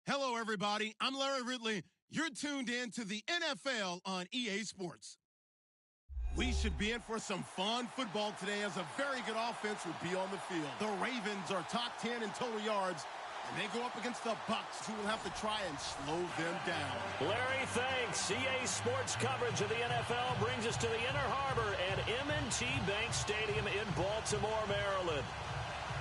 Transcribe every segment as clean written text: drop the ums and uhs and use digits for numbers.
Hello, everybody. I'm Larry Ridley. You're tuned in to the NFL on EA Sports. We should be in for some fun football today as a very good offense will be on the field. The Ravens are top 10 in total yards, and they go up against the Bucs, who will have to try and slow them down. Larry, thanks. EA Sports coverage of the NFL brings us to the Inner Harbor at M&T Bank Stadium in Baltimore, Maryland.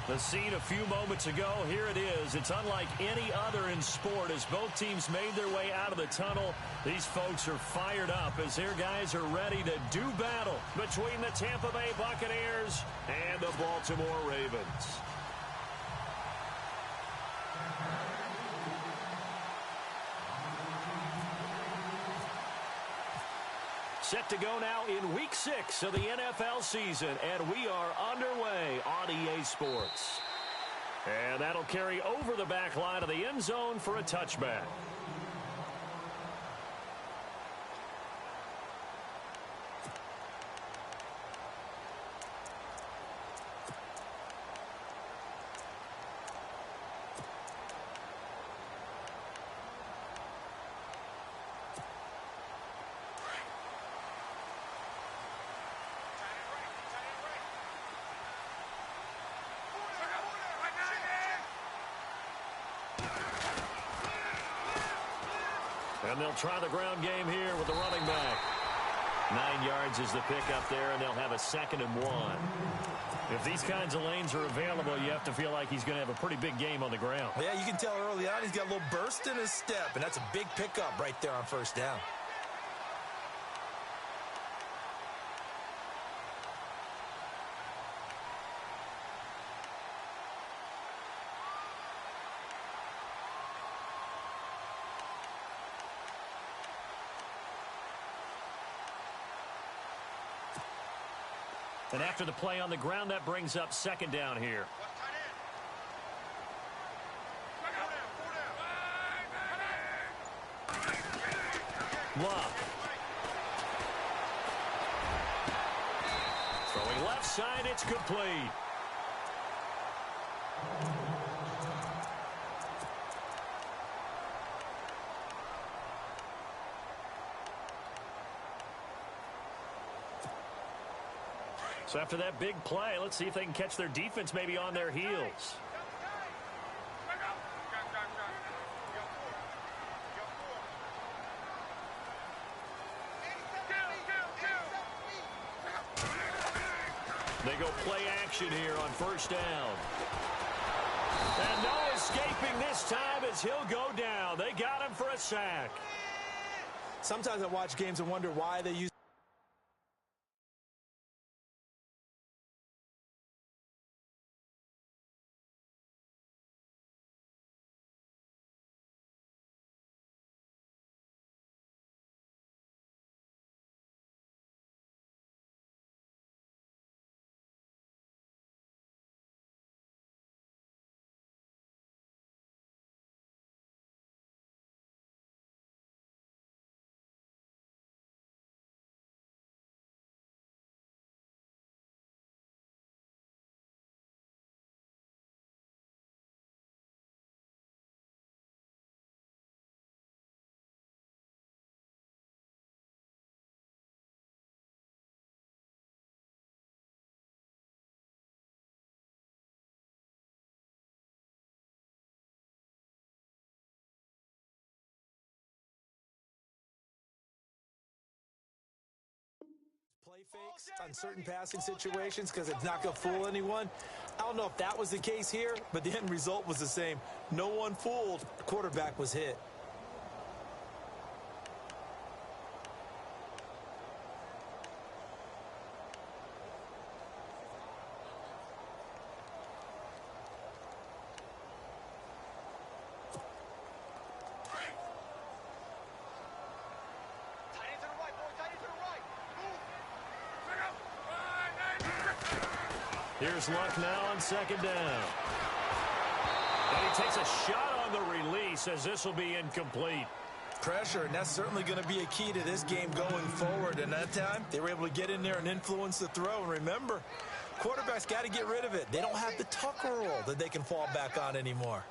The scene a few moments ago, here it is. It's unlike any other in sport as both teams made their way out of the tunnel. These folks are fired up as their guys are ready to do battle between the Tampa Bay Buccaneers and the Baltimore Ravens. Set to go now in Week 6 of the NFL season, and we are underway on EA Sports. And that'll carry over the back line of the end zone for a touchback. And they'll try the ground game here with the running back. 9 yards is the pickup there, and they'll have a 2nd and 1. If these kinds of lanes are available, you have to feel like he's going to have a pretty big game on the ground. Yeah, you can tell early on he's got a little burst in his step, and that's a big pickup right there on first down. And after the play on the ground, that brings up 2nd down here. Love. Throwing left side, it's complete. So after that big play, let's see if they can catch their defense maybe on their heels. They go play action here on first down. And no escaping this time as he'll go down. They got him for a sack. Sometimes I watch games and wonder why they use play fakes on certain passing situations because it's not going to fool anyone. I don't know if that was the case here, but the end result was the same. No one fooled. The quarterback was hit. Here's Luck now on 2nd down. And he takes a shot on the release as this will be incomplete. Pressure, and that's certainly going to be a key to this game going forward. And that time, they were able to get in there and influence the throw. And remember, quarterbacks got to get rid of it. They don't have the Tucker rule that they can fall back on anymore.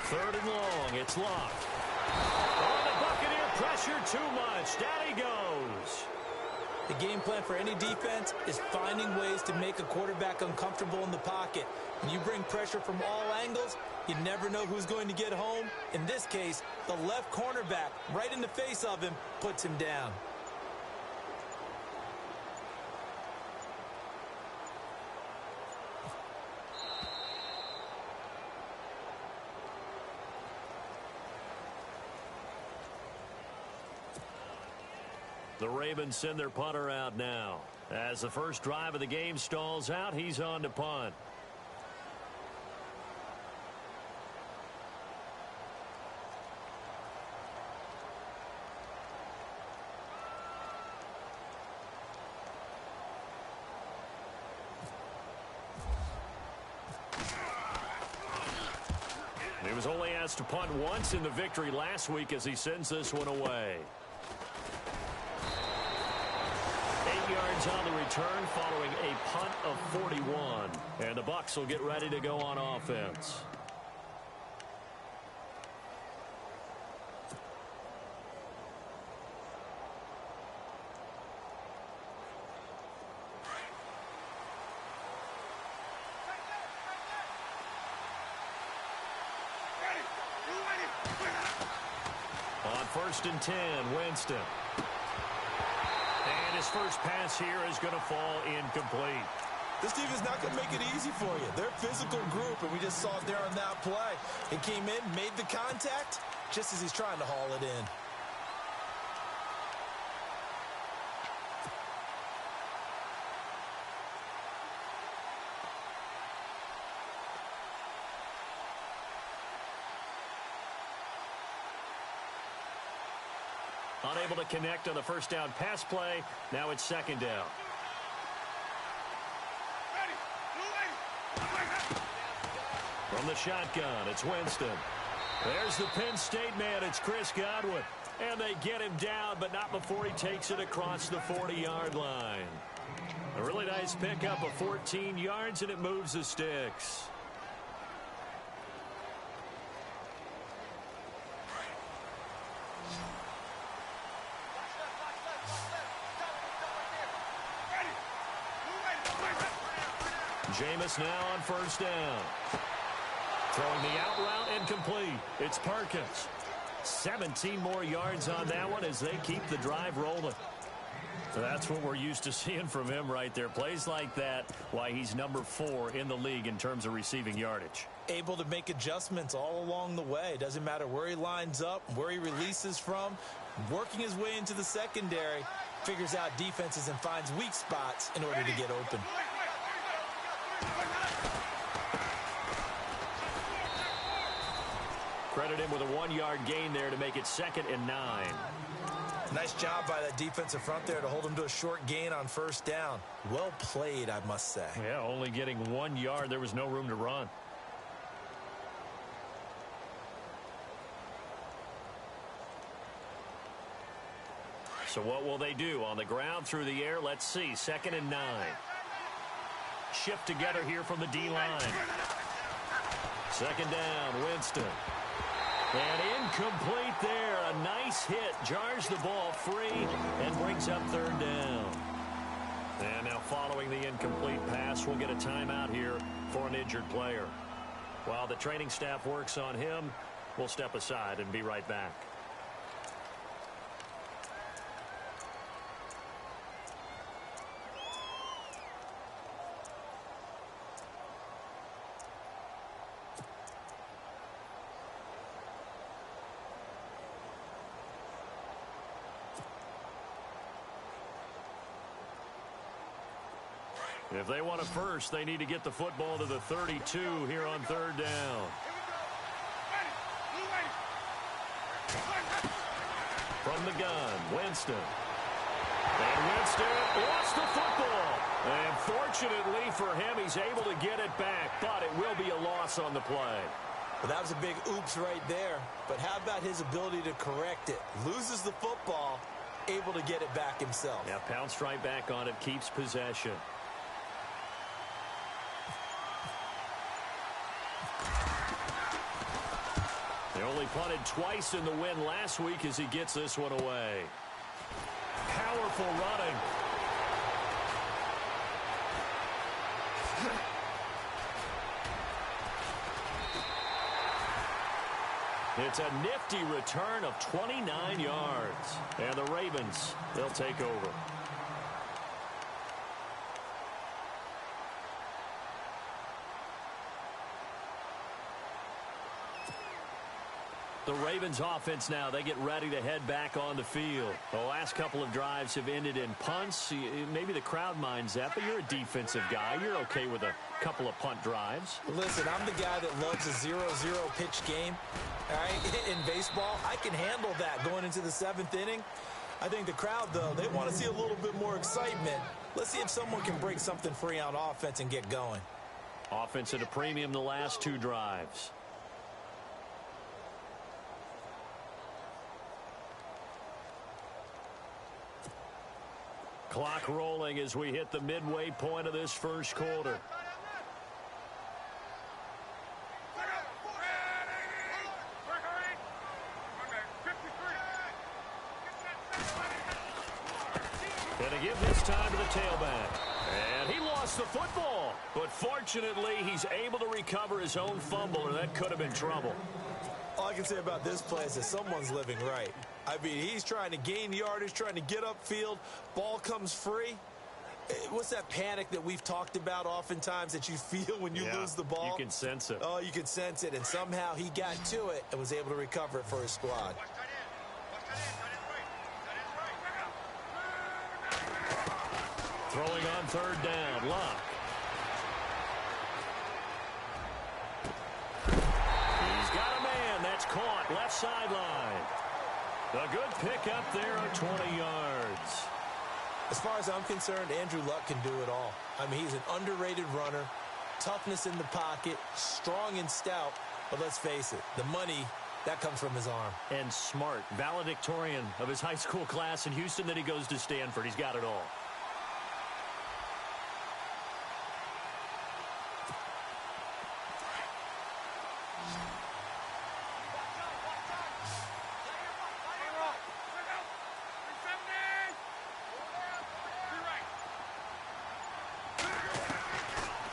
Third and long. It's locked. Oh, the Buccaneer pressure too much. Down he goes. The game plan for any defense is finding ways to make a quarterback uncomfortable in the pocket. When you bring pressure from all angles, you never know who's going to get home. In this case, the left cornerback, right in the face of him, puts him down. The Ravens send their punter out now. As the first drive of the game stalls out, he's on to punt. He was only asked to punt once in the victory last week as he sends this one away. 8 yards on the return following a punt of 41. And the Bucs will get ready to go on offense. On 1st and 10, Winston. And his first pass here is going to fall incomplete. This team is not going to make it easy for you. They're a physical group, and we just saw it there on that play. He came in, made the contact, just as he's trying to haul it in. Unable to connect on the first down pass play. Now it's second down. From the shotgun, it's Winston. There's the Penn State man. It's Chris Godwin. And they get him down, but not before he takes it across the 40-yard line. A really nice pickup of 14 yards, and it moves the sticks. Jameis now on first down. Throwing the out route incomplete. It's Perkins. 17 more yards on that one as they keep the drive rolling. So that's what we're used to seeing from him right there. Plays like that, why he's number 4 in the league in terms of receiving yardage. Able to make adjustments all along the way. Doesn't matter where he lines up, where he releases from. Working his way into the secondary. Figures out defenses and finds weak spots in order to get open. Credit him with a 1-yard gain there to make it 2nd and 9. Nice job by that defensive front there to hold him to a short gain on first down. Well played, I must say. Yeah, only getting 1 yard. There was no room to run. So what will they do? On the ground, through the air, let's see. 2nd and 9. Shift together here from the D-line. 2nd down, Winston. And incomplete there. A nice hit. Jars the ball free and brings up 3rd down. And now following the incomplete pass, we'll get a timeout here for an injured player. While the training staff works on him, we'll step aside and be right back. If they want a first, they need to get the football to the 32 here on 3rd down. From the gun, Winston. And Winston lost the football. And fortunately for him, he's able to get it back, but it will be a loss on the play. Well, that was a big oops right there. But how about his ability to correct it? Loses the football, able to get it back himself. Yeah, pounced right back on it, keeps possession. They only punted twice in the win last week as he gets this one away. Powerful running. It's a nifty return of 29 yards. And the Ravens, they'll take over. The Ravens offense now, they get ready to head back on the field. The last couple of drives have ended in punts. Maybe the crowd minds that, but you're a defensive guy. You're okay with a couple of punt drives. Listen, I'm the guy that loves a 0-0 pitch game. All right, in baseball, I can handle that going into the 7th inning. I think the crowd, though, they want to see a little bit more excitement. Let's see if someone can break something free on offense and get going. Offense at a premium the last 2 drives. Clock rolling as we hit the midway point of this first quarter. Gonna give this time to the tailback. And he lost the football. But fortunately, he's able to recover his own fumble, or that could have been trouble. All I can say about this play is that someone's living right. I mean, he's trying to gain yardage, trying to get upfield. Ball comes free. What's that panic that we've talked about oftentimes that you feel when you lose the ball? You can sense it. Oh, you can sense it. And somehow he got to it and was able to recover it for his squad. Throwing on 3rd down, Luck. He's got a man. That's caught. Left sideline. A good pickup there of 20 yards. As far as I'm concerned, Andrew Luck can do it all. I mean, he's an underrated runner, toughness in the pocket, strong and stout. But let's face it, the money, that comes from his arm. And smart, valedictorian of his high school class in Houston, then he goes to Stanford. He's got it all.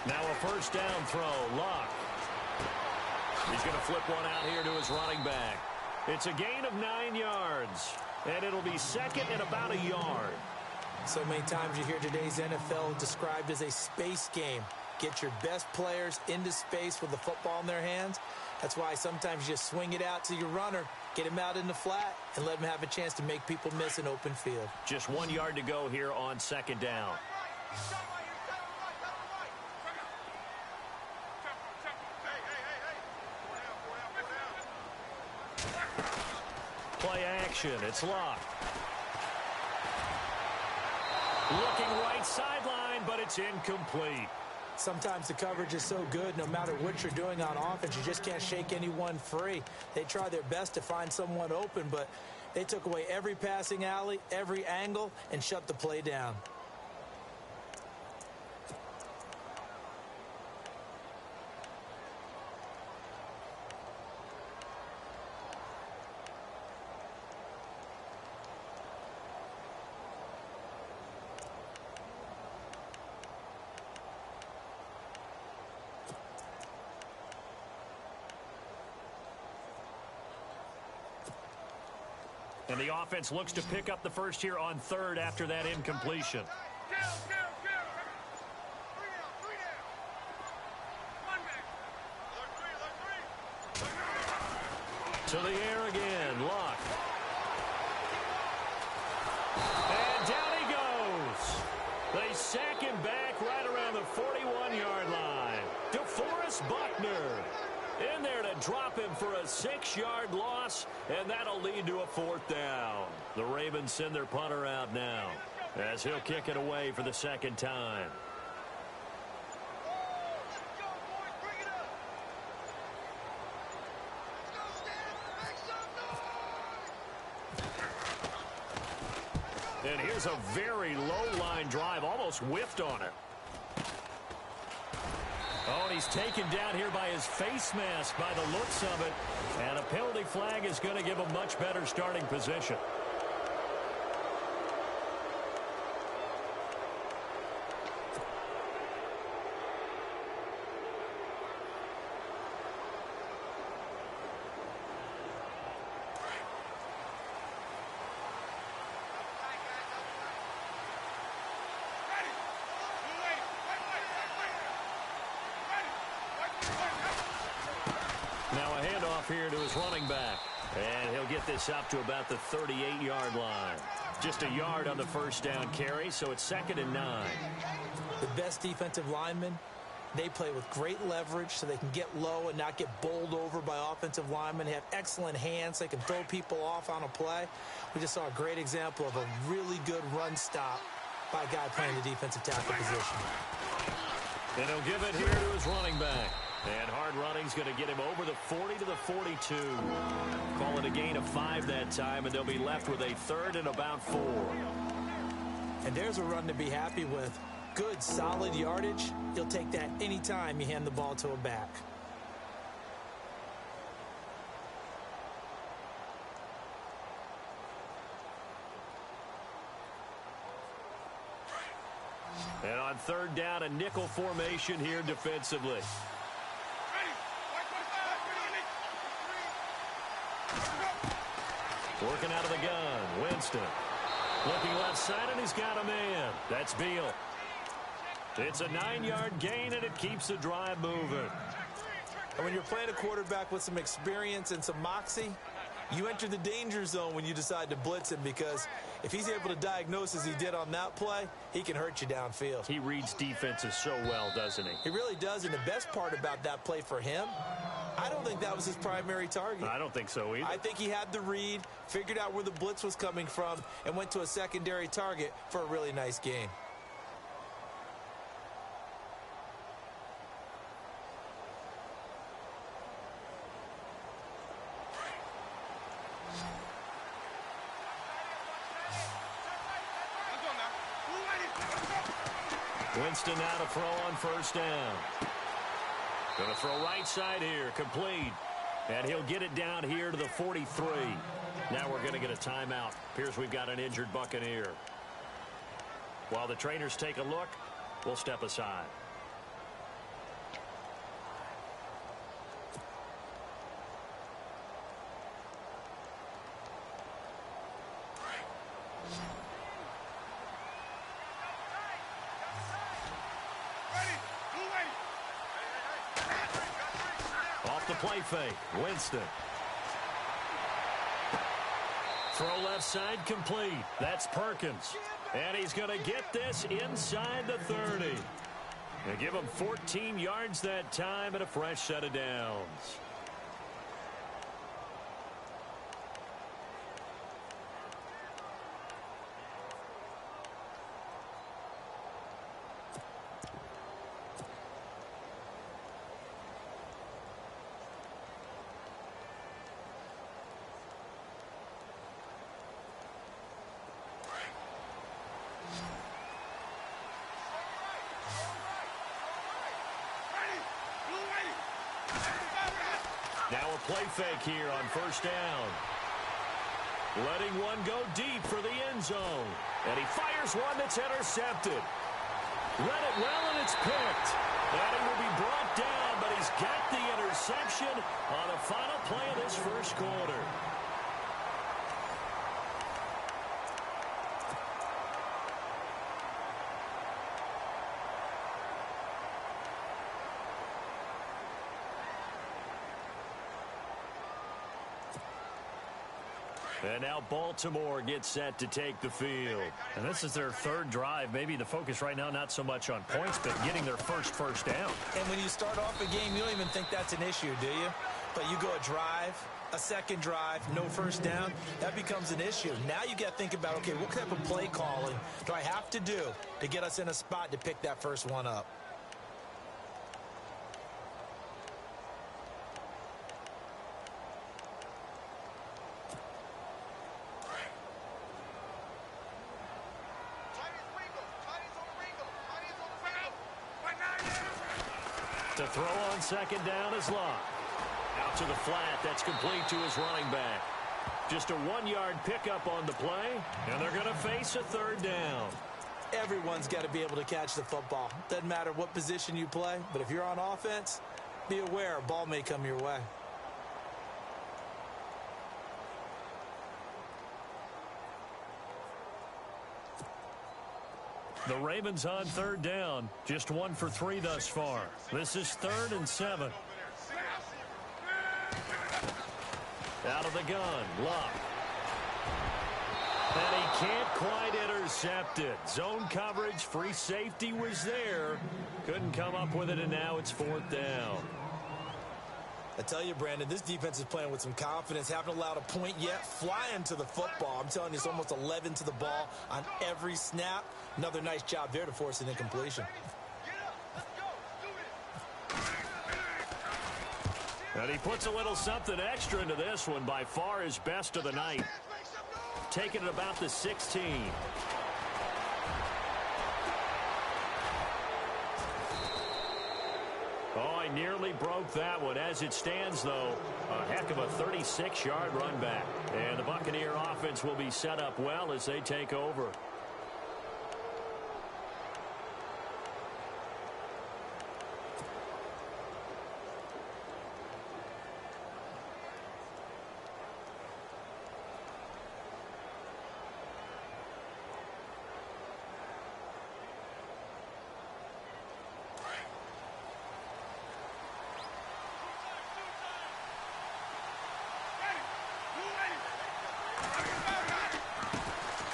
Now a first down throw, Luck. He's going to flip one out here to his running back. It's a gain of 9 yards, and it'll be second and about a yard. So many times you hear today's NFL described as a space game. Get your best players into space with the football in their hands. That's why sometimes you just swing it out to your runner, get him out in the flat, and let him have a chance to make people miss an open field. Just 1 yard to go here on second down. Play action. It's Luck. Looking right sideline, but it's incomplete. Sometimes the coverage is so good, no matter what you're doing on offense, you just can't shake anyone free. They try their best to find someone open, but they took away every passing alley, every angle, and shut the play down. And the offense looks to pick up the first here on 3rd after that incompletion. To the air again, Luck. And down he goes. They sack him back right around the 41-yard line. DeForest Buckner in there to drop him for a 6-yard loss, and that'll lead to a 4th down. The Ravens send their punter out now as he'll kick it away for the 2nd time. And here's a very low line drive, almost whiffed on it. Oh, and he's taken down here by his face mask by the looks of it. And a penalty flag is going to give him much better starting position. Now a handoff here to his running back. And he'll get this up to about the 38-yard line. Just a yard on the first down carry, so it's 2nd and 9. The best defensive linemen, they play with great leverage so they can get low and not get bowled over by offensive linemen. They have excellent hands. They can throw people off on a play. We just saw a great example of a really good run stop by a guy playing the defensive tackle position. And he'll give it here to his running back. And hard running's going to get him over the 40 to the 42. Call it a gain of 5 that time, and they'll be left with a 3rd and about 4. And there's a run to be happy with. Good, solid yardage. You'll take that anytime you hand the ball to a back. And on 3rd down, a nickel formation here defensively. Working out of the gun, Winston. Looking left side, and he's got a man. That's Beal. It's a 9-yard gain, and it keeps the drive moving. And when you're playing a quarterback with some experience and some moxie, you enter the danger zone when you decide to blitz him, because if he's able to diagnose as he did on that play, he can hurt you downfield. He reads defenses so well, doesn't he? He really does, and the best part about that play for him, I don't think that was his primary target. I don't think so either. I think he had the read, figured out where the blitz was coming from, and went to a secondary target for a really nice gain. Winston now to throw on 1st down. Going to throw right side here, complete. And he'll get it down here to the 43. Now we're going to get a timeout. Appears we've got an injured Buccaneer. While the trainers take a look, we'll step aside. The play fake, Winston. Throw left side complete. That's Perkins. And he's going to get this inside the 30. And give him 14 yards that time and a fresh set of downs. Now a play fake here on 1st down. Letting one go deep for the end zone. And he fires one that's intercepted. Read it well, and it's picked. And he will be brought down, but he's got the interception on the final play of this first quarter. And now Baltimore gets set to take the field. And this is their 3rd drive. Maybe the focus right now not so much on points, but getting their first down. And when you start off a game, you don't even think that's an issue, do you? But you go a drive, a second drive, no 1st down, that becomes an issue. Now you got to think about, okay, what type of play calling do I have to do to get us in a spot to pick that first one up? To throw on second down is Locke. Out to the flat. That's complete to his running back. Just a 1-yard pickup on the play, and they're going to face a third down. Everyone's got to be able to catch the football. Doesn't matter what position you play, but if you're on offense, be aware a ball may come your way. The Ravens on third down. Just 1 for 3 thus far. This is 3rd and 7. Out of the gun, Locke. And he can't quite intercept it. Zone coverage, free safety was there. Couldn't come up with it, and now it's 4th down. I tell you, Brandon, this defense is playing with some confidence. Haven't allowed a point yet. Flying to the football. I'm telling you, it's almost 11 to the ball on every snap. Another nice job there to force an incompletion. And he puts a little something extra into this one. By far his best of the night. Taking it about the 16. Oh, I nearly broke that one. As it stands, though, a heck of a 36-yard run back. And the Buccaneer offense will be set up well as they take over.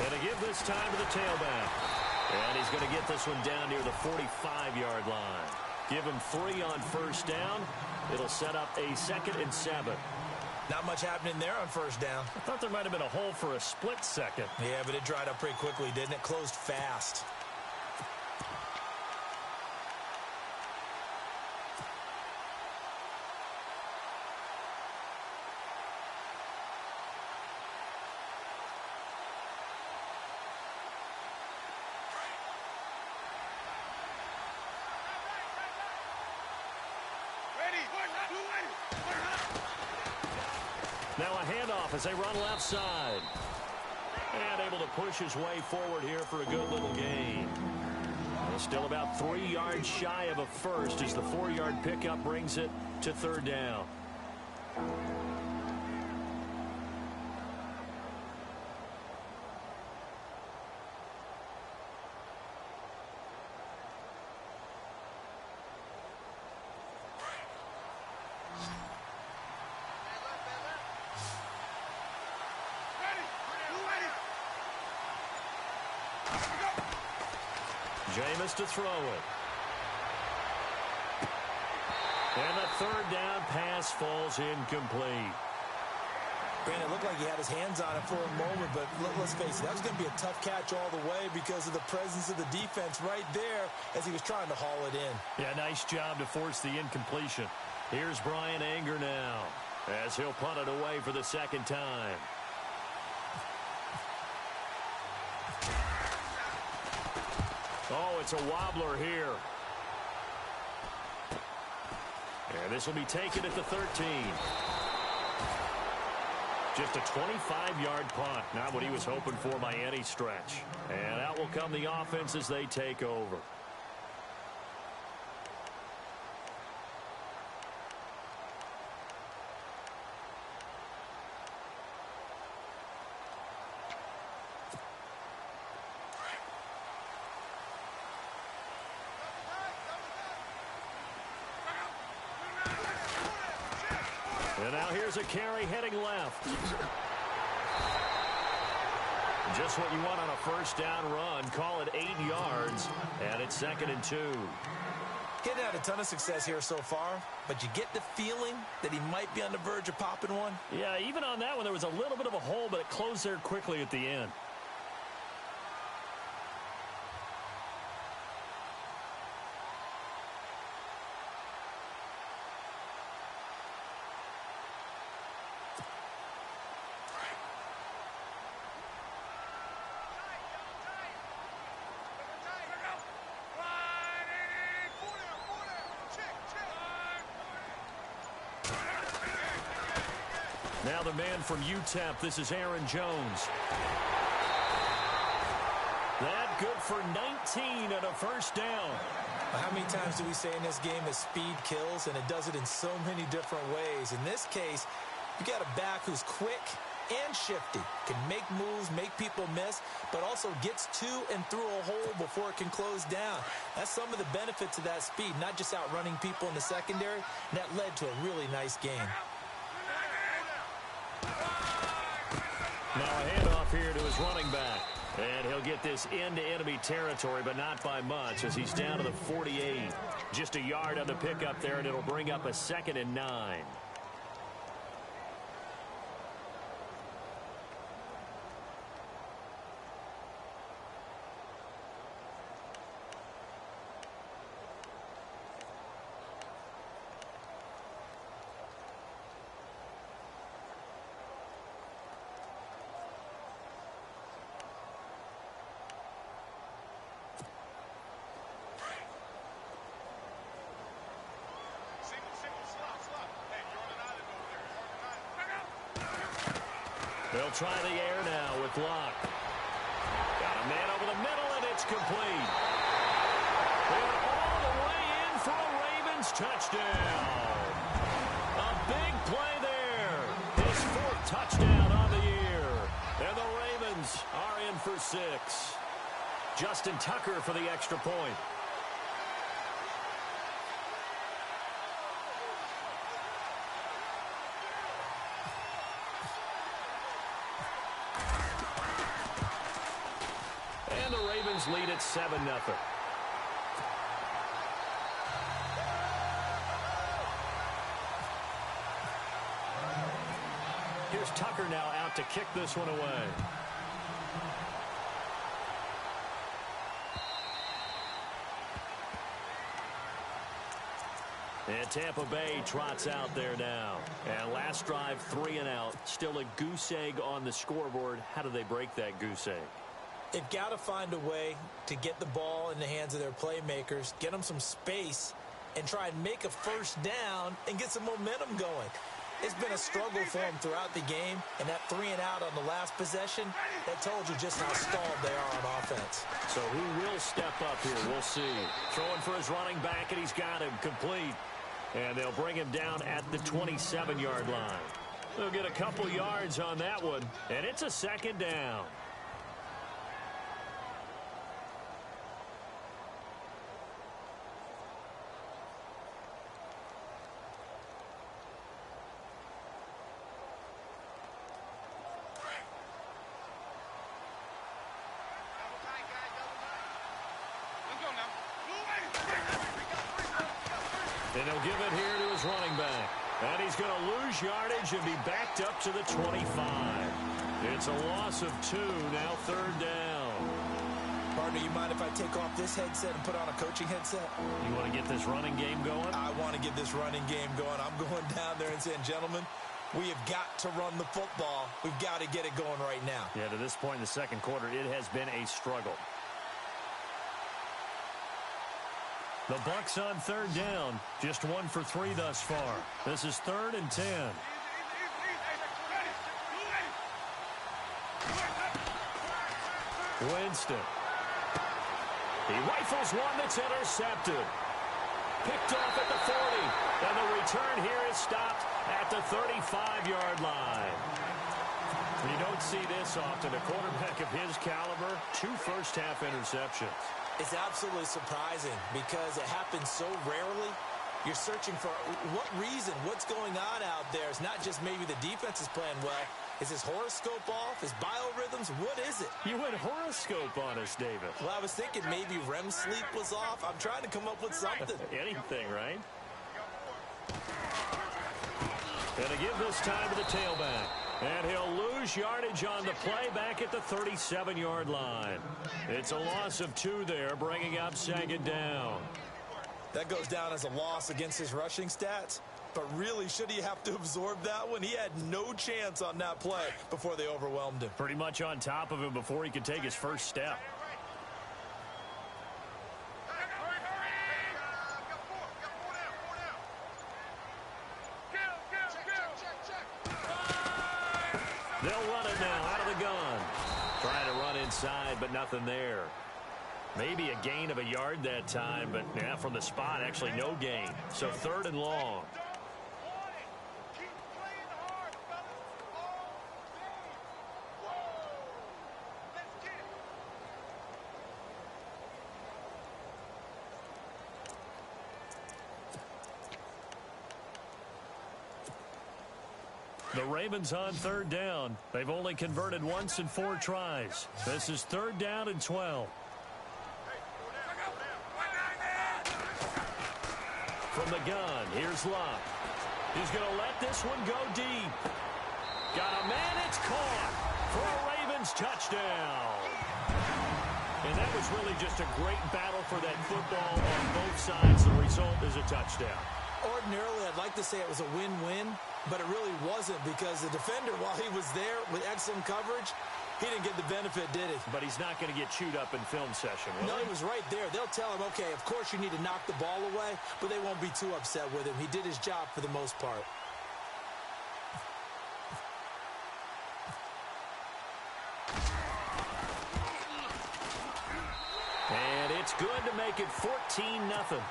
And to give this time to the tailback. And he's going to get this one down near the 45-yard line. Give him 3 on first down. It'll set up a 2nd and 7. Not much happening there on first down. I thought there might have been a hole for a split second. Yeah, but it dried up pretty quickly, didn't it? Closed fast. Now a handoff as they run left side. And able to push his way forward here for a good little gain. Still about 3 yards shy of a first as the 4-yard pickup brings it to 3rd down. Jameis to throw it. And the 3rd down pass falls incomplete. Brandon, it looked like he had his hands on it for a moment, but let's face it, that was going to be a tough catch all the way because of the presence of the defense right there as he was trying to haul it in. Yeah, nice job to force the incompletion. Here's Brian Anger now as he'll punt it away for the 2nd time. Oh, it's a wobbler here. And this will be taken at the 13. Just a 25-yard punt. Not what he was hoping for by any stretch. And out will come the offense as they take over. And now here's a carry heading left. Just what you want on a first down run. Call it 8 yards. And it's 2nd and 2. Getting had a ton of success here so far, but you get the feeling that he might be on the verge of popping one. Yeah, even on that one, there was a little bit of a hole, but it closed there quickly at the end. Now the man from UTEP, this is Aaron Jones. That good for 19 and a first down. How many times do we say in this game that speed kills, and it does it in so many different ways? In this case, you got a back who's quick and shifty, can make moves, make people miss, but also gets to and through a hole before it can close down. That's some of the benefits of that speed, not just outrunning people in the secondary, and that led to a really nice game. Now a handoff here to his running back. And he'll get this into enemy territory, but not by much, as he's down to the 48. Just a yard on the pickup there, and it'll bring up a 2nd and 9. They'll try the air now with Locke. Got a man over the middle, and it's complete. And all the way in for a Ravens touchdown. A big play there. His 4th touchdown on the year. And the Ravens are in for 6. Justin Tucker for the extra point. And the Ravens lead at 7-0. Here's Tucker now out to kick this one away. And Tampa Bay trots out there now. And last drive, 3 and out. Still a goose egg on the scoreboard. How do they break that goose egg? They've got to find a way to get the ball in the hands of their playmakers, get them some space, and try and make a first down and get some momentum going. It's been a struggle for them throughout the game, and that 3 and out on the last possession, that told you just how stalled they are on offense. So who will step up here? We'll see. Throwing for his running back, and he's got him complete. And they'll bring him down at the 27-yard line. They'll get a couple yards on that one, and it's a 2nd down. And he'll give it here to his running back. And he's going to lose yardage and be backed up to the 25. It's a loss of 2, now 3rd down. Partner, you mind if I take off this headset and put on a coaching headset? You want to get this running game going? I want to get this running game going. I'm going down there and saying, gentlemen, we have got to run the football. We've got to get it going right now. Yeah, to this point in the second quarter, it has been a struggle. The Bucs on 3rd down, just 1 for 3 thus far. This is 3rd and 10. Winston. He rifles one that's intercepted. Picked off at the 40. And the return here is stopped at the 35-yard line. You don't see this often. A quarterback of his caliber, 2 first-half interceptions. It's absolutely surprising because it happens so rarely. You're searching for what reason, what's going on out there. It's not just maybe the defense is playing well. Is his horoscope off? His biorhythms? What is it? You went horoscope on us, David. Well, I was thinking maybe REM sleep was off. I'm trying to come up with something. Anything, right? And to give this time to the tailback. And he'll lose yardage on the play back at the 37-yard line. It's a loss of 2 there, bringing up 2nd down. That goes down as a loss against his rushing stats. But really, should he have to absorb that one? He had no chance on that play before they overwhelmed him. Pretty much on top of him before he could take his first step. They'll run it now out of the gun. Trying to run inside, but nothing there. Maybe a gain of a yard that time, but yeah, from the spot, actually no gain. So 3rd and long. The Ravens on 3rd down. They've only converted once in 4 tries. This is 3rd down and 12. From the gun, here's Luck. He's going to let this one go deep. Got a man, it's caught for a Ravens touchdown. And that was really just a great battle for that football on both sides. The result is a touchdown. Ordinarily, I'd like to say it was a win-win, but it really wasn't because the defender, while he was there with excellent coverage, he didn't get the benefit, did he? But he's not going to get chewed up in film session, will No, he? he was right there. They'll tell him, okay, of course you need to knock the ball away, but they won't be too upset with him. He did his job for the most part. And it's good to make it 14-0.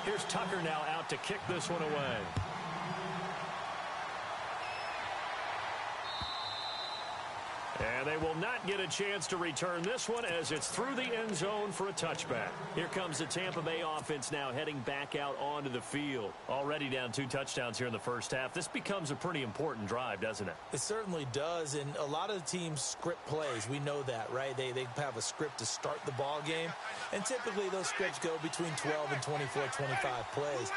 Here's Tucker now out to kick this one away. And they will not get a chance to return this one as it's through the end zone for a touchback. Here comes the Tampa Bay offense now heading back out onto the field. Already down 2 touchdowns here in the first half. This becomes a pretty important drive, doesn't it? It certainly does, and a lot of the teams script plays. We know that, right? They have a script to start the ball game, and typically those scripts go between 12 and 24, 25 plays.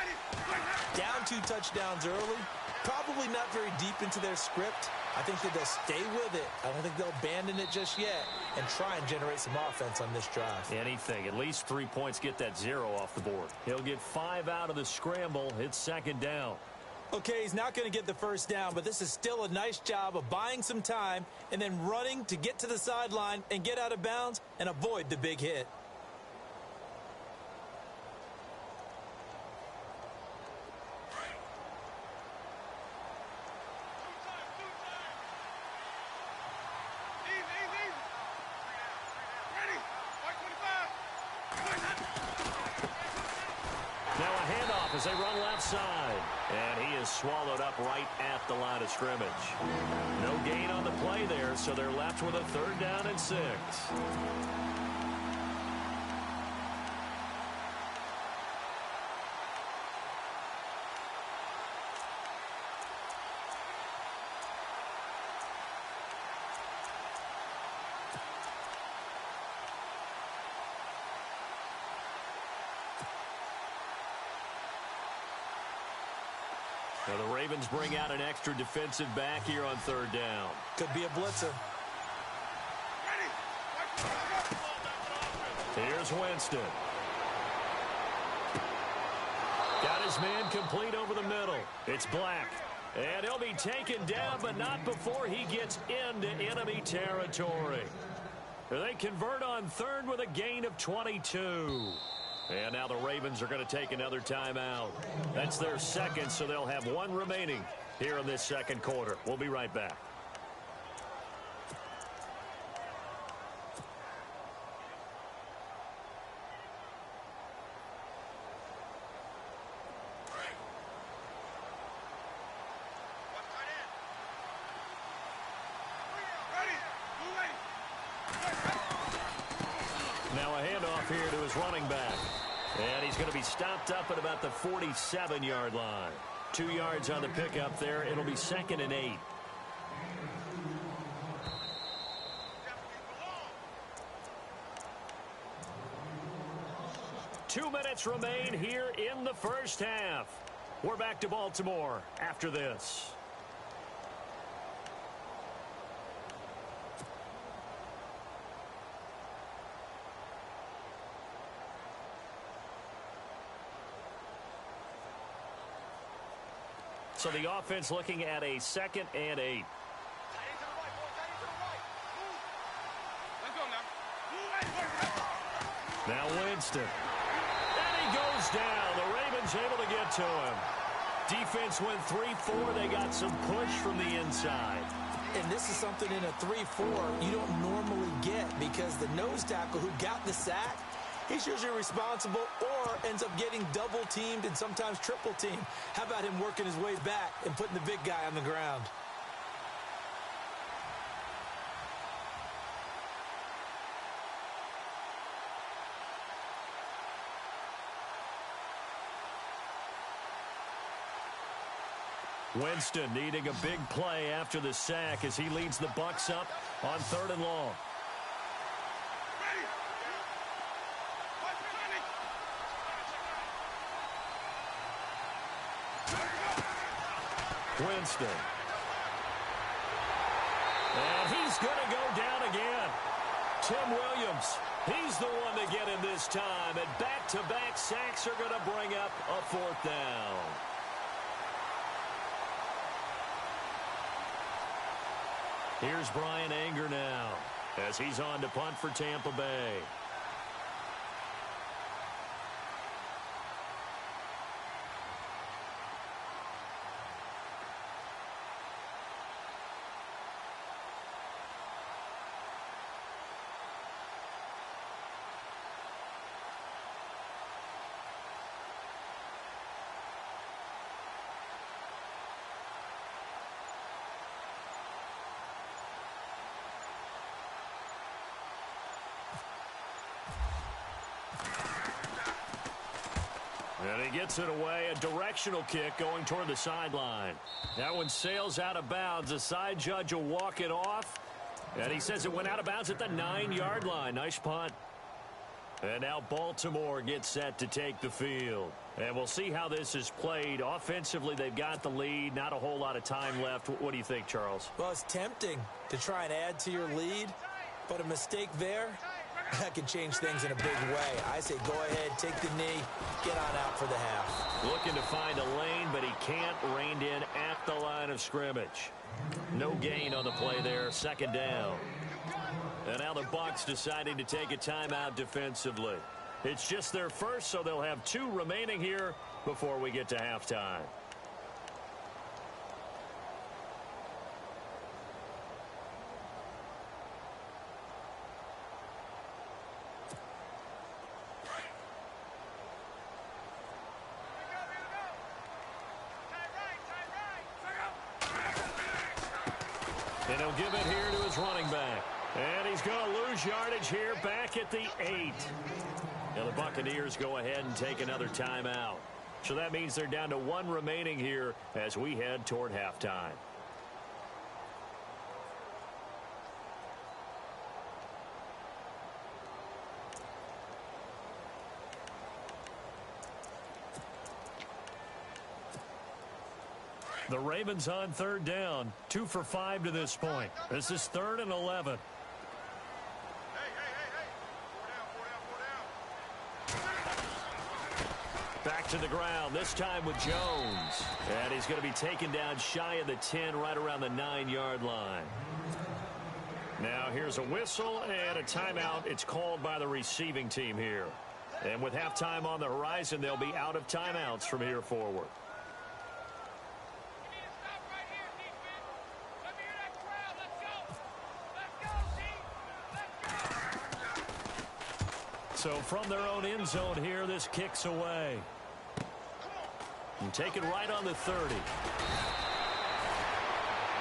Down 2 touchdowns early, probably not very deep into their script. I think that they'll stay with it. I don't think they'll abandon it just yet and try and generate some offense on this drive. Anything. At least 3 points, get that 0 off the board. He'll get 5 out of the scramble. It's 2nd down. Okay, he's not going to get the first down, but this is still a nice job of buying some time and then running to get to the sideline and get out of bounds and avoid the big hit. As they run left side. And he is swallowed up right at the line of scrimmage. No gain on the play there, so they're left with a 3rd down and 6. Now the Ravens bring out an extra defensive back here on 3rd down. Could be a blitzer. Here's Winston. Got his man complete over the middle. It's Black. And he'll be taken down, but not before he gets into enemy territory. They convert on 3rd with a gain of 22. And now the Ravens are going to take another timeout. That's their 2nd, so they'll have 1 remaining here in this 2nd quarter. We'll be right back. Now a handoff here to his running back. And he's going to be stopped up at about the 47-yard line. 2 yards on the pickup there. It'll be 2nd and 8. Two minutes remain here in the first half. We're back to Baltimore after this. So the offense looking at a 2nd and 8. Let's go now. Winston. And he goes down. The Ravens able to get to him. Defense went 3-4. They got some push from the inside. And this is something in a 3-4 you don't normally get because the nose tackle who got the sack, he's usually responsible or ends up getting double-teamed and sometimes triple-teamed. How about him working his way back and putting the big guy on the ground? Winston needing a big play after the sack as he leads the Bucs up on 3rd and long. Winston. And he's going to go down again. Tim Williams, he's the one to get him this time. And back-to-back sacks are going to bring up a 4th down. Here's Brian Anger now as he's on to punt for Tampa Bay. And he gets it away, a directional kick going toward the sideline. That one sails out of bounds. The side judge will walk it off. And he says it went out of bounds at the 9-yard line. Nice punt. And now Baltimore gets set to take the field. And we'll see how this is played. Offensively, they've got the lead. Not a whole lot of time left. What do you think, Charles? Well, it's tempting to try and add to your lead, but a mistake there, that can change things in a big way. I say go ahead, take the knee, get on out for the half. Looking to find a lane, but he can't. Reined in at the line of scrimmage. No gain on the play there. 2nd down. And now the Bucs deciding to take a timeout defensively. It's just their first, so they'll have 2 remaining here before we get to halftime. And he'll give it here to his running back. And he's going to lose yardage here back at the 8. And the Buccaneers go ahead and take another timeout. So that means they're down to 1 remaining here as we head toward halftime. The Ravens on 3rd down. 2 for 5 to this point. This is 3rd and 11. Back to the ground, this time with Jones. And he's going to be taken down shy of the 10, right around the 9-yard line. Now here's a whistle and a timeout. It's called by the receiving team here. And with halftime on the horizon, they'll be out of timeouts from here forward. So from their own end zone here, this kicks away. And taken right on the 30.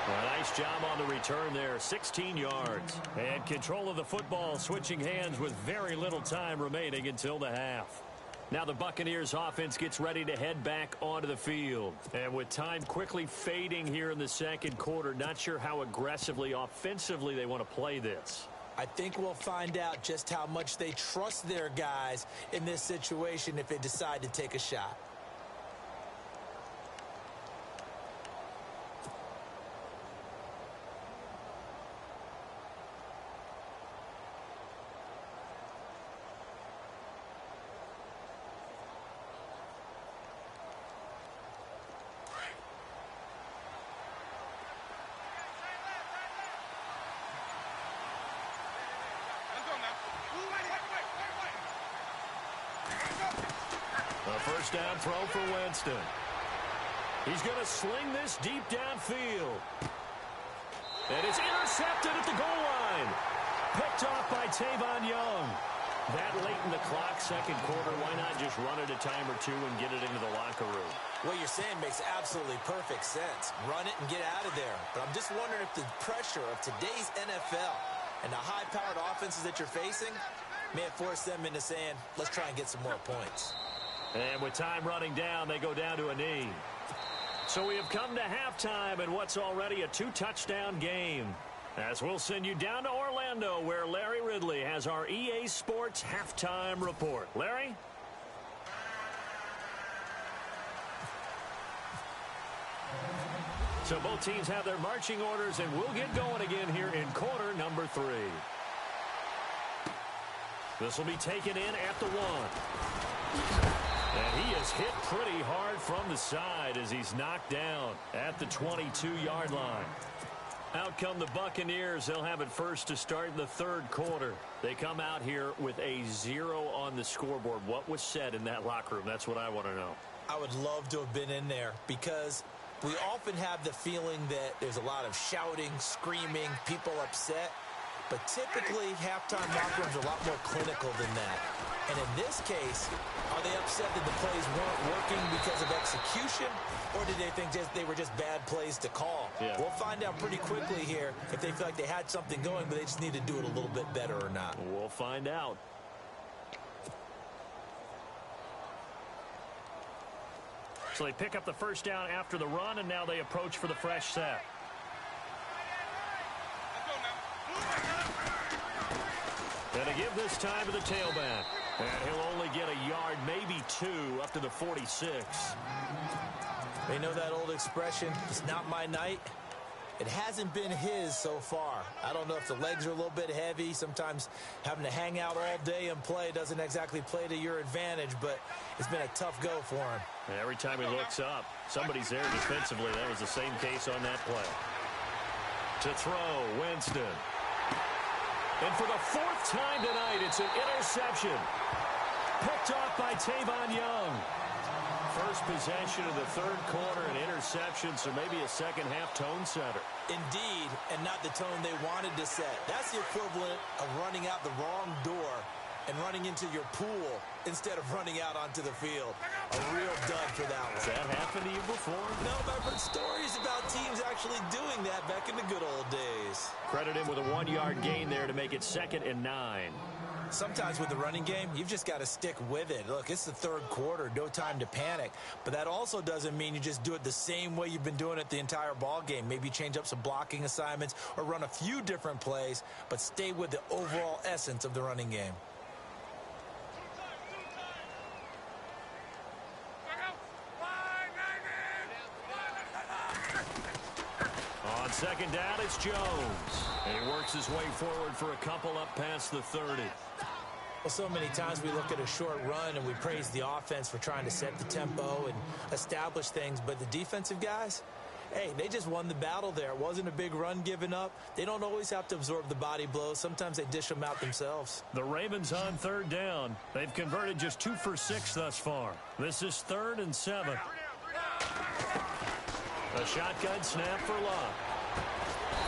A nice job on the return there, 16 yards. And control of the football, switching hands with very little time remaining until the half. Now the Buccaneers offense gets ready to head back onto the field. And with time quickly fading here in the 2nd quarter, not sure how aggressively, offensively they want to play this. I think we'll find out just how much they trust their guys in this situation if they decide to take a shot. first down throw for Winston. He's going to sling this deep downfield. And it's intercepted at the goal line. Picked off by Tavon Young. That late in the clock, second quarter, why not just run it a time or two and get it into the locker room? What you're saying makes absolutely perfect sense. Run it and get out of there. But I'm just wondering if the pressure of today's NFL and the high-powered offenses that you're facing may have forced them into saying, let's try and get some more points. And with time running down, they go down to a knee. So we have come to halftime in what's already a 2-touchdown game. As we'll send you down to Orlando, where Larry Ridley has our EA Sports halftime report. Larry? So both teams have their marching orders, and we'll get going again here in quarter number 3. This will be taken in at the 1. And he is hit pretty hard from the side as he's knocked down at the 22-yard line. Out come the Buccaneers. They'll have it first to start in the third quarter. They come out here with a 0 on the scoreboard. What was said in that locker room? That's what I want to know. I would love to have been in there because we often have the feeling that there's a lot of shouting, screaming, people upset. But typically, halftime locker rooms are a lot more clinical than that. And in this case, are they upset that the plays weren't working because of execution, or did they think they were just bad plays to call? Yeah. We'll find out pretty quickly here if they feel like they had something going, but they just need to do it a little bit better or not. We'll find out. So they pick up the first down after the run, and now they approach for the fresh set. And they give this time to the tailback. And he'll only get a yard, maybe 2, up to the 46. They know that old expression, it's not my night. It hasn't been his so far. I don't know if the legs are a little bit heavy. Sometimes having to hang out all day and play doesn't exactly play to your advantage, but it's been a tough go for him. And every time he looks up, somebody's there defensively. That was the same case on that play. To throw, Winston. And for the 4th time tonight, it's an interception. Picked off by Tavon Young. First possession of the third quarter, an interception, so maybe a second-half tone setter. Indeed, and not the tone they wanted to set. That's the equivalent of running out the wrong door and running into your pool instead of running out onto the field. A real dud for that one. Has that happened to you before? No, but I've heard stories about teams actually doing that back in the good old days. Credit him with a 1-yard gain there to make it 2nd and 9. Sometimes with the running game, you've just got to stick with it. Look, it's the third quarter, no time to panic. But that also doesn't mean you just do it the same way you've been doing it the entire ball game. Maybe change up some blocking assignments or run a few different plays, but stay with the overall essence of the running game. On second down, it's Jones. And he works his way forward for a couple up past the 30. Well, so many times we look at a short run and we praise the offense for trying to set the tempo and establish things. But the defensive guys, hey, they just won the battle there. It wasn't a big run given up. They don't always have to absorb the body blows. Sometimes they dish them out themselves. The Ravens on third down. They've converted just 2 for 6 thus far. This is 3rd and 7. A shotgun snap for Love.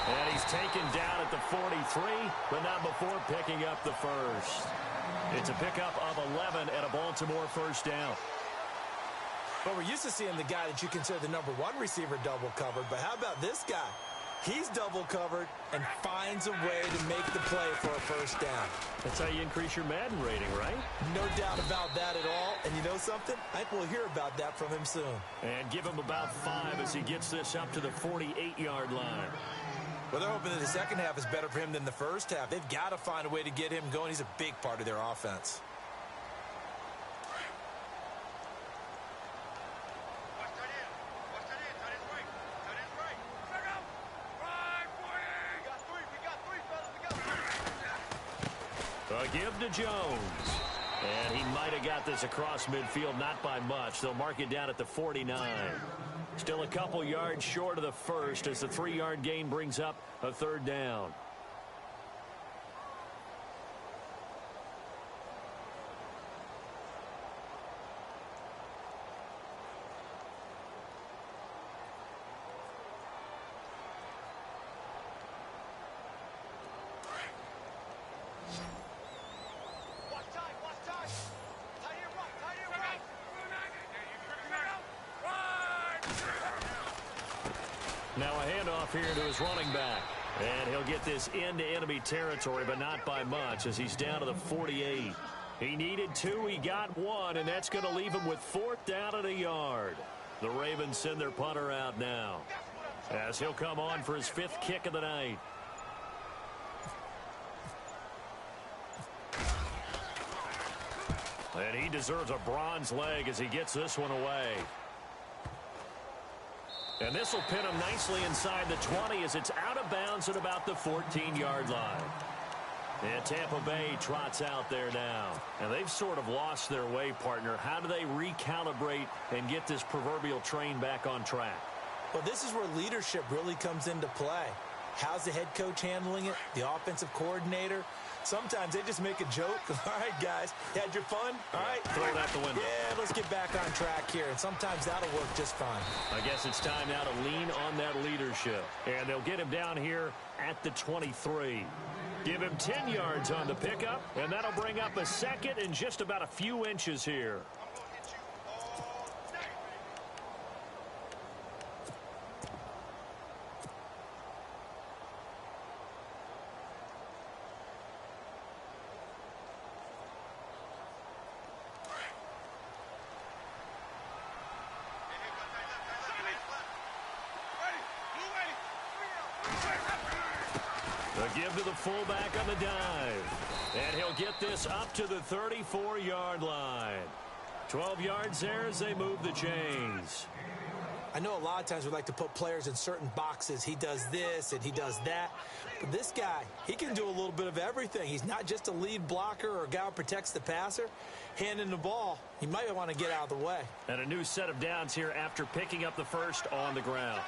And he's taken down at the 43, but not before picking up the first. It's a pickup of 11 and a Baltimore first down. Well, we're used to seeing the guy that you consider the #1 receiver double covered, but how about this guy? He's double covered and finds a way to make the play for a first down. That's how you increase your Madden rating, right? No doubt about that at all. And you know something? I think we'll hear about that from him soon. And give him about 5 as he gets this up to the 48-yard line. Well, they're hoping that the second half is better for him than the first half. They've got to find a way to get him going. He's a big part of their offense. A give to Jones. And he might have got this across midfield, not by much. They'll mark it down at the 49. Still a couple yards short of the first as the 3-yard gain brings up a third down. Now a handoff here to his running back. And he'll get this into enemy territory, but not by much as he's down to the 48. He needed 2, he got 1, and that's going to leave him with 4th down and a yard. The Ravens send their punter out now as he'll come on for his 5th kick of the night. And he deserves a bronze leg as he gets this one away. And this will pin him nicely inside the 20 as it's out of bounds at about the 14-yard line. And Tampa Bay trots out there now. And they've sort of lost their way, partner. How do they recalibrate and get this proverbial train back on track? Well, this is where leadership really comes into play. How's the head coach handling it? The offensive coordinator? Sometimes they just make a joke. All right, guys, you had your fun? All right. Throw it out the window. Yeah, let's get back on track here. And sometimes that'll work just fine. I guess it's time now to lean on that leadership. And they'll get him down here at the 23. Give him 10 yards on the pickup, and that'll bring up a 2nd and just about a few inches here. Give to the fullback on the dive. And he'll get this up to the 34-yard line. 12 yards there as they move the chains. I know a lot of times we like to put players in certain boxes. He does this and he does that. But this guy, he can do a little bit of everything. He's not just a lead blocker or a guy who protects the passer. Handing the ball, he might want to get out of the way. And a new set of downs here after picking up the first on the ground.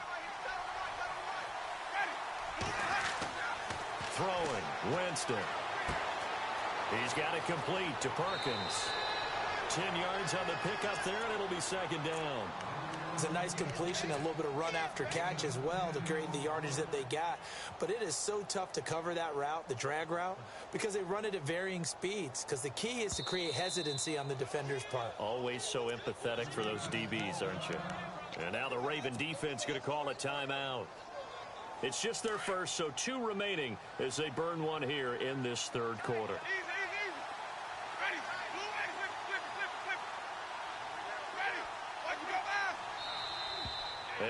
Throwing, Winston. He's got it complete to Perkins. 10 yards on the pickup there, and it'll be 2nd down. It's a nice completion, a little bit of run after catch as well to create the yardage that they got. But it is so tough to cover that route, the drag route, because they run it at varying speeds. Because the key is to create hesitancy on the defender's part. Always so empathetic for those DBs, aren't you? And now the Raven defense going to call a timeout. It's just their first, so 2 remaining as they burn one here in this 3rd quarter.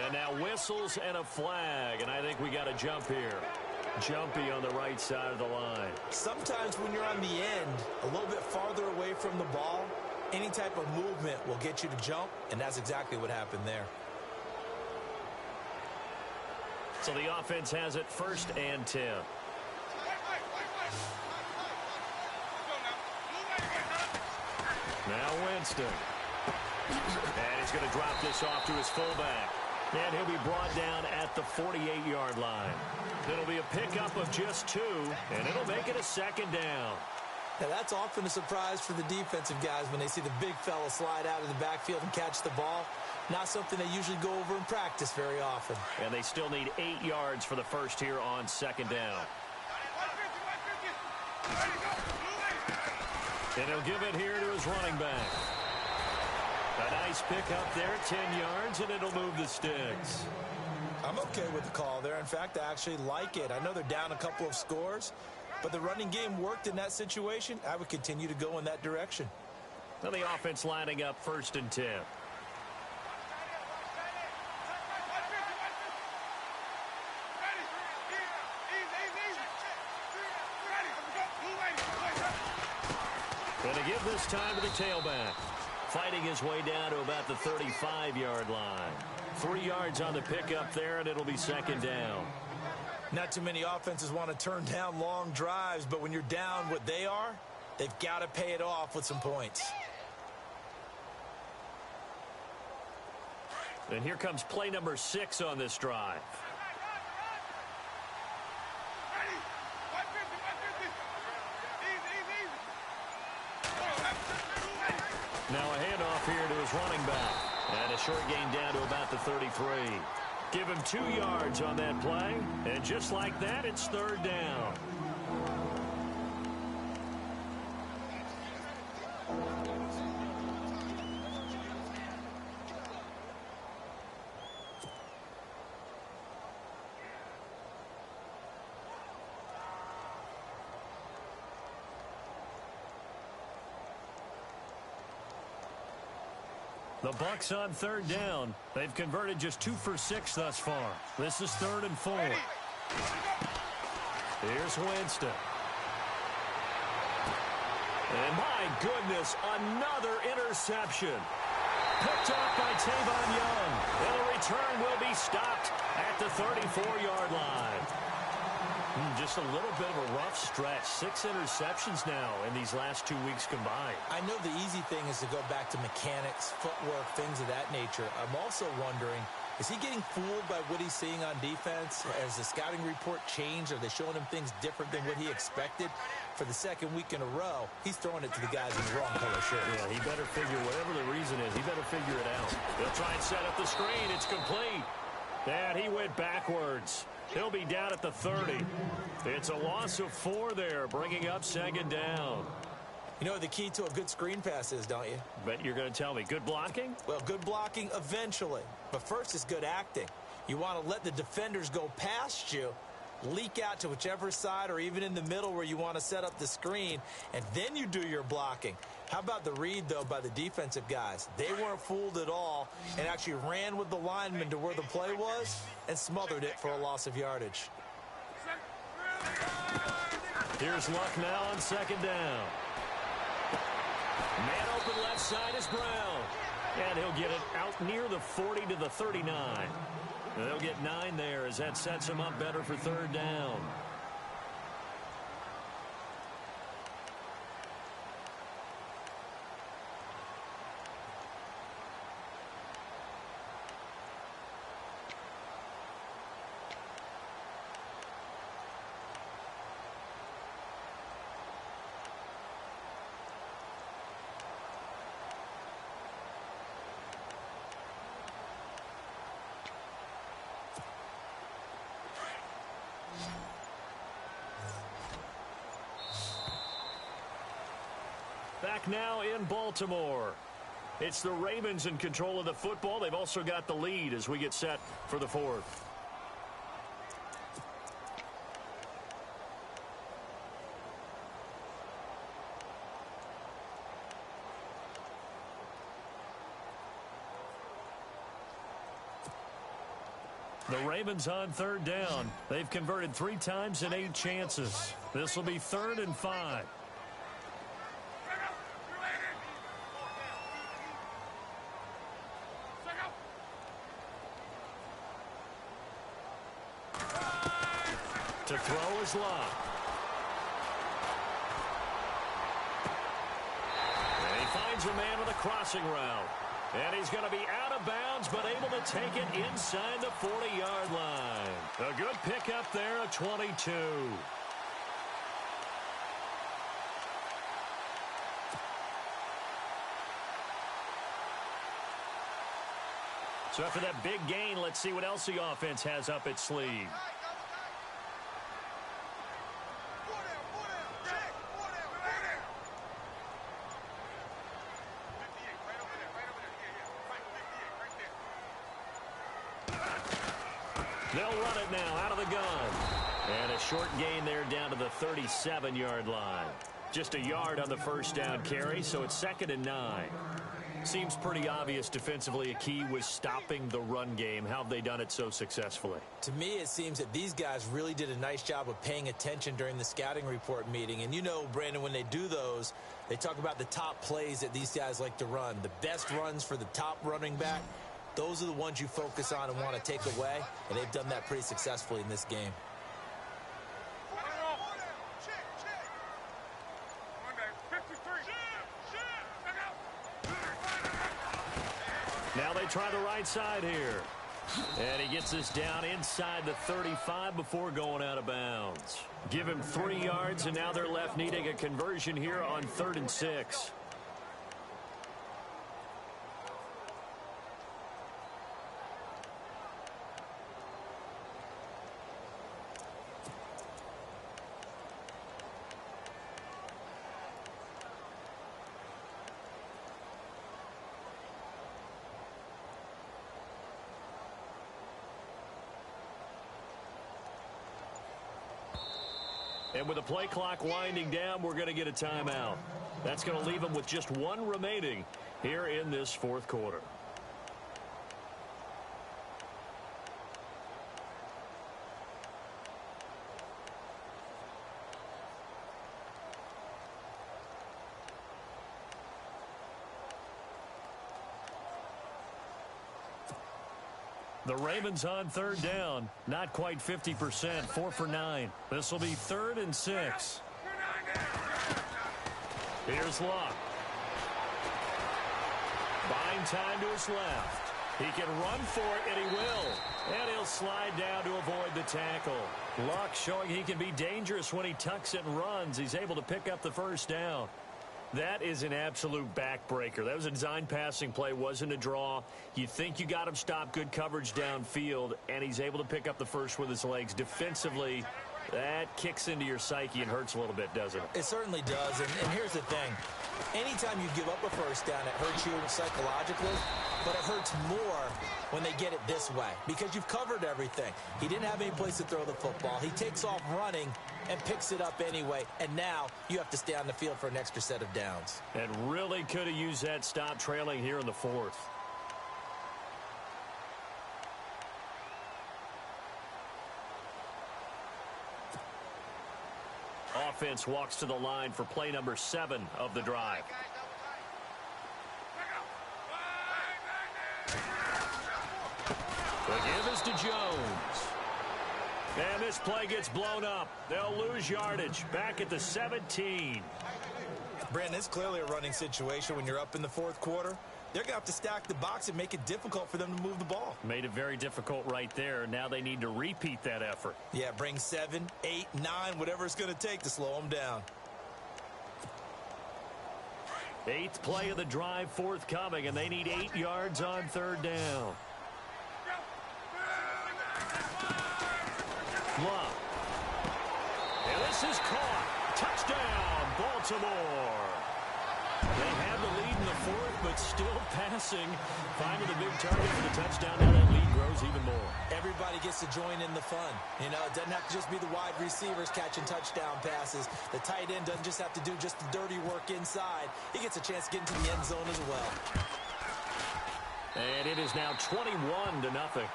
And now whistles and a flag, and I think we got a jump here. Jumpy on the right side of the line. Sometimes when you're on the end, a little bit farther away from the ball, any type of movement will get you to jump, and that's exactly what happened there. So the offense has it 1st and 10. Now Winston. And he's going to drop this off to his fullback. And he'll be brought down at the 48-yard line. It'll be a pickup of just 2, and it'll make it a 2nd down. Now, that's often a surprise for the defensive guys when they see the big fella slide out of the backfield and catch the ball. Not something they usually go over in practice very often. And they still need 8 yards for the first here on 2nd down. And he'll give it here to his running back. A nice pickup there, 10 yards, and it'll move the sticks. I'm okay with the call there. In fact, I actually like it. I know they're down a couple of scores, but the running game worked in that situation. I would continue to go in that direction. Now the offense lining up 1st and 10. And to give this time to the tailback. Fighting his way down to about the 35-yard line. 3 yards on the pickup there, and it'll be 2nd down. Not too many offenses want to turn down long drives, but when you're down what they are, they've got to pay it off with some points. And here comes play number 6 on this drive. Now a handoff here to his running back. And a short gain down to about the 33. Give him 2 yards on that play. And just like that, it's 3rd down. The Bucs on third down. They've converted just 2 for 6 thus far. This is 3rd and 4. Here's Winston. And my goodness, another interception. Picked off by Tavon Young. And the return will be stopped at the 34-yard line. Just a little bit of a rough stretch. 6 interceptions now in these last 2 weeks combined. I know the easy thing is to go back to mechanics, footwork, things of that nature. I'm also wondering, is he getting fooled by what he's seeing on defense? Has the scouting report changed? Are they showing him things different than what he expected? For the second week in a row, he's throwing it to the guys in the wrong color shirt. Yeah, he better figure, whatever the reason is, he better figure it out. He'll try and set up the screen. It's complete. And he went backwards. He'll be down at the 30. It's a loss of 4 there, bringing up 2nd down. You know what the key to a good screen pass is, don't you? Bet you're going to tell me. Good blocking? Well, good blocking eventually. But first is good acting. You want to let the defenders go past you, leak out to whichever side or even in the middle where you want to set up the screen, and then you do your blocking. How about the read, though, by the defensive guys? They weren't fooled at all and actually ran with the lineman to where the play was and smothered it for a loss of yardage. Here's Luck now on 2nd down. Man open left side is Brown. And he'll get it out near the 40 to the 39. They'll get 9 there as that sets him up better for 3rd down. Back now in Baltimore. It's the Ravens in control of the football. They've also got the lead as we get set for the 4th. The Ravens on 3rd down. They've converted 3 times in 8 chances. This will be 3rd and 5. To throw is Luck. And he finds a man with a crossing route. And he's going to be out of bounds, but able to take it inside the 40-yard line. A good pickup there at 22. So after that big gain, let's see what else the offense has up its sleeve. They'll run it now out of the gun. And a short gain there down to the 37-yard line. Just a yard on the 1st down carry, so it's 2nd and 9. Seems pretty obvious defensively a key was stopping the run game. How have they done it so successfully? To me, it seems that these guys really did a nice job of paying attention during the scouting report meeting. And you know, Brandon, when they do those, they talk about the top plays that these guys like to run. The best runs for the top running back, those are the ones you focus on and want to take away. And they've done that pretty successfully in this game. Now they try the right side here. And he gets this down inside the 35 before going out of bounds. Give him 3 yards, and now they're left needing a conversion here on 3rd and 6. And with the play clock winding down, we're going to get a timeout. That's going to leave them with just 1 remaining here in this fourth quarter. The Ravens on third down. Not quite 50%. 4 for 9. This will be 3rd and 6. Here's Luck. Buying time to his left. He can run for it, and he will. And he'll slide down to avoid the tackle. Luck showing he can be dangerous when he tucks it and runs. He's able to pick up the first down. That is an absolute backbreaker. That was a design passing play, wasn't a draw. You think you got him stopped, good coverage downfield, and he's able to pick up the first with his legs. Defensively, that kicks into your psyche and hurts a little bit, doesn't it? It certainly does, and here's the thing. Anytime you give up a first down, it hurts you psychologically, but it hurts more when they get it this way because you've covered everything. He didn't have any place to throw the football. He takes off running and picks it up anyway, and now you have to stay on the field for an extra set of downs. And really could have used that stop trailing here in the fourth. Offense walks to the line for play number 7 of the drive. The give is to Jones. And this play gets blown up. They'll lose yardage. Back at the 17. Brandon, it's clearly a running situation when you're up in the fourth quarter. They're going to have to stack the box and make it difficult for them to move the ball. Made it very difficult right there. Now they need to repeat that effort. Yeah, bring 7, 8, 9, whatever it's going to take to slow them down. 8th play of the drive forthcoming, and they need 8 yards on third down. Love. And this is caught. Touchdown, Baltimore. They have the lead in the fourth, but still passing. Finding the big target for the touchdown. Now that lead grows even more. Everybody gets to join in the fun. You know, it doesn't have to just be the wide receivers catching touchdown passes. The tight end doesn't just have to do just the dirty work inside. He gets a chance to get into the end zone as well. And it is now 21-0.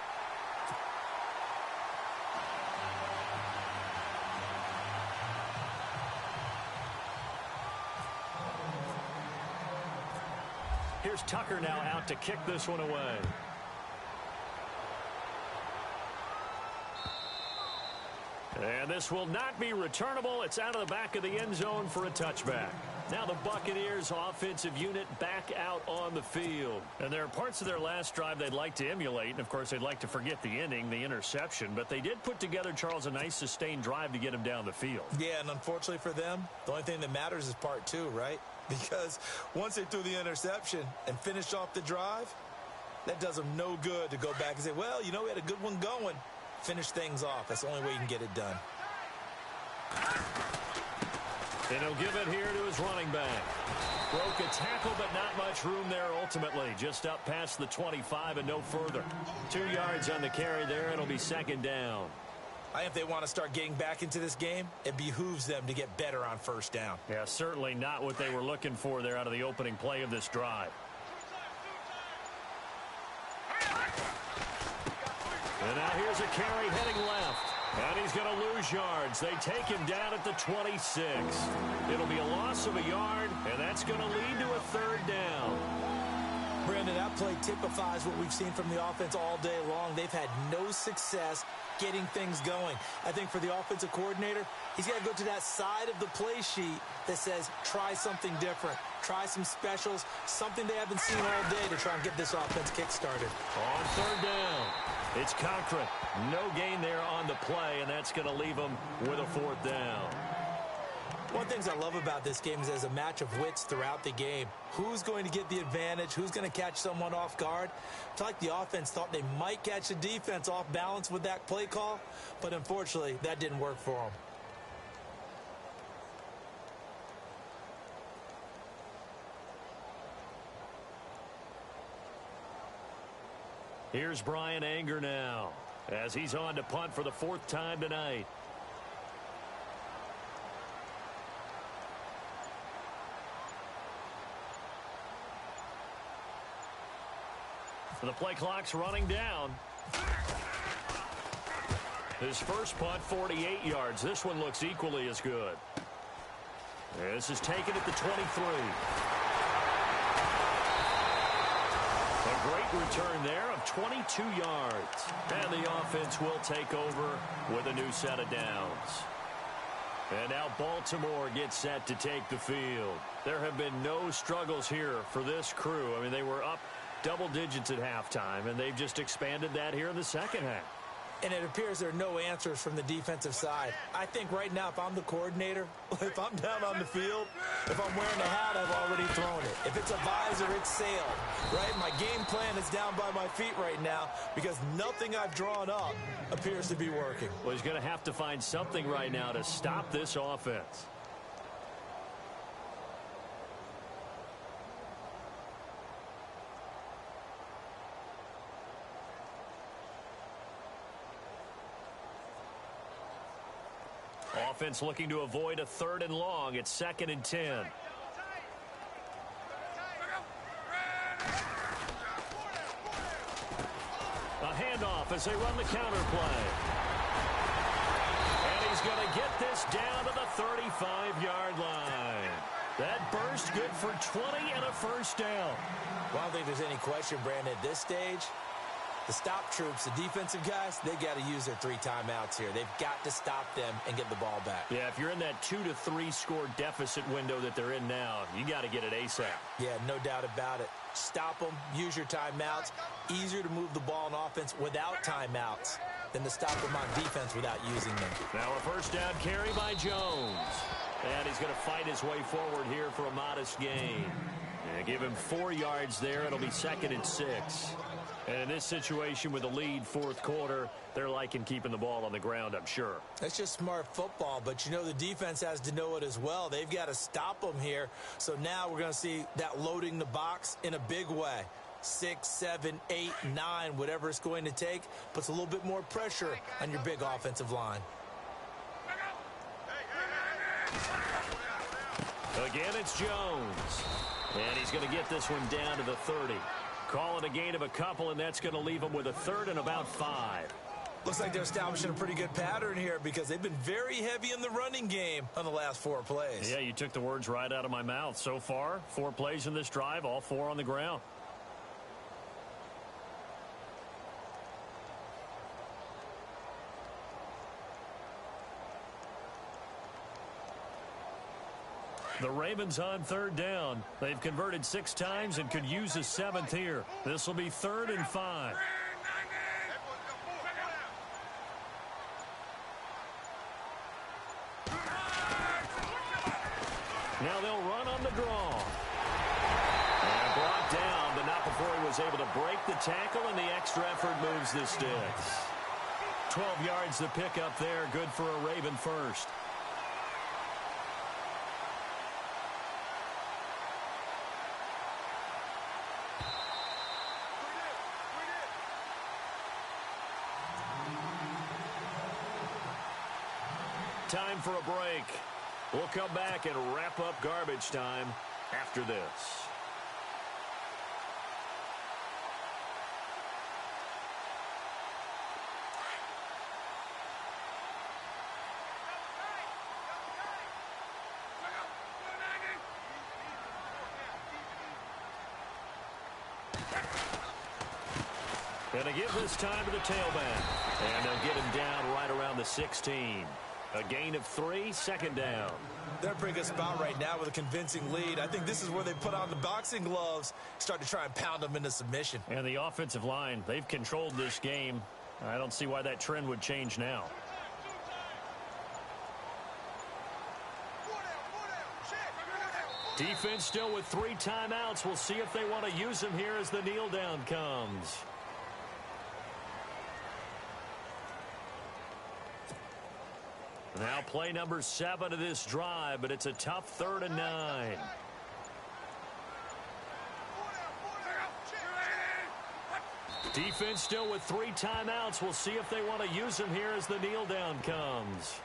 Here's Tucker now out to kick this one away. And this will not be returnable. It's out of the back of the end zone for a touchback. Now the Buccaneers offensive unit back out on the field. And there are parts of their last drive they'd like to emulate. And, of course, they'd like to forget the inning, the interception. But they did put together, Charles, a nice sustained drive to get him down the field. Yeah, and unfortunately for them, the only thing that matters is part 2, right? Because once they threw the interception and finished off the drive, that does them no good to go back and say, well, you know, we had a good one going. Finish things off. That's the only way you can get it done. And he'll give it here to his running back. Broke a tackle, but not much room there ultimately. Just up past the 25 and no further. 2 yards on the carry there. It'll be second down. I think if they want to start getting back into this game, it behooves them to get better on first down. Yeah, certainly not what they were looking for there out of the opening play of this drive. And now here's a carry heading left. And he's going to lose yards. They take him down at the 26. It'll be a loss of a yard, and that's going to lead to a third down. Brandon, that play typifies what we've seen from the offense all day long. They've had no success getting things going. I think for the offensive coordinator, he's got to go to that side of the play sheet that says, try something different. Try some specials, something they haven't seen all day to try and get this offense kick-started. On third down, it's Cochran. No gain there on the play, and that's going to leave them with a fourth down. One of the things I love about this game is there's a match of wits throughout the game. Who's going to get the advantage? Who's going to catch someone off guard? I feel like the offense thought they might catch the defense off balance with that play call, but unfortunately, that didn't work for them. Here's Brian Anger now as he's on to punt for the 4th time tonight. The play clock's running down. His first punt, 48 yards. This one looks equally as good. This is taken at the 23. A great return there of 22 yards. And the offense will take over with a new set of downs. And now Baltimore gets set to take the field. There have been no struggles here for this crew. I mean, they were up double digits at halftime, and they've just expanded that here in the second half. And it appears there are no answers from the defensive side. I think right now, if I'm the coordinator, if I'm down on the field, if I'm wearing a hat, I've already thrown it. If it's a visor, it's sailed, right? My game plan is down by my feet right now because nothing I've drawn up appears to be working. Well, he's going to have to find something right now to stop this offense. Offense looking to avoid a 3rd and long. It's 2nd and 10. A handoff as they run the counter play. And he's going to get this down to the 35-yard line. That burst good for 20 and a first down. Well, I don't think there's any question, Brandon, at this stage. The stop troops, the defensive guys, they got to use their 3 timeouts here. They've got to stop them and get the ball back. Yeah, if you're in that 2 to 3 score deficit window that they're in now, you got to get it ASAP. Yeah, no doubt about it. Stop them, use your timeouts. Easier to move the ball on offense without timeouts than to stop them on defense without using them. Now a first down carry by Jones. And he's going to fight his way forward here for a modest gain. And give him 4 yards there. It'll be 2nd and 6. And in this situation with a lead 4th quarter, they're liking keeping the ball on the ground, I'm sure. That's just smart football, but you know the defense has to know it as well. They've got to stop them here. So now we're going to see that loading the box in a big way. 6, 7, 8, 9, whatever it's going to take, puts a little bit more pressure on your big offensive line. Again, it's Jones. And he's going to get this one down to the 30. Call it a gain of a couple, and that's going to leave them with a 3rd and about 5. Looks like they're establishing a pretty good pattern here because they've been very heavy in the running game on the last 4 plays. Yeah, you took the words right out of my mouth. So far, 4 plays in this drive, all 4 on the ground. The Ravens on 3rd down. They've converted 6 times and could use a 7th here. This will be 3rd and 5. Now they'll run on the draw. And brought down, but not before he was able to break the tackle, and the extra effort moves the sticks. 12 yards to pick up there. Good for a Raven first. Time for a break. We'll come back and wrap up garbage time after this. Going to give this time to the tailback. And they'll get him down right around the 16. A gain of 3, 2nd down. They're in a pretty good spot right now with a convincing lead. I think this is where they put on the boxing gloves, start to try and pound them into submission. And the offensive line, they've controlled this game. I don't see why that trend would change now. Defense still with 3 timeouts. We'll see if they want to use them here as the kneel down comes. Now play number 7 of this drive, but it's a tough 3rd and 9. Defense still with 3 timeouts. We'll see if they want to use them here as the kneel down comes.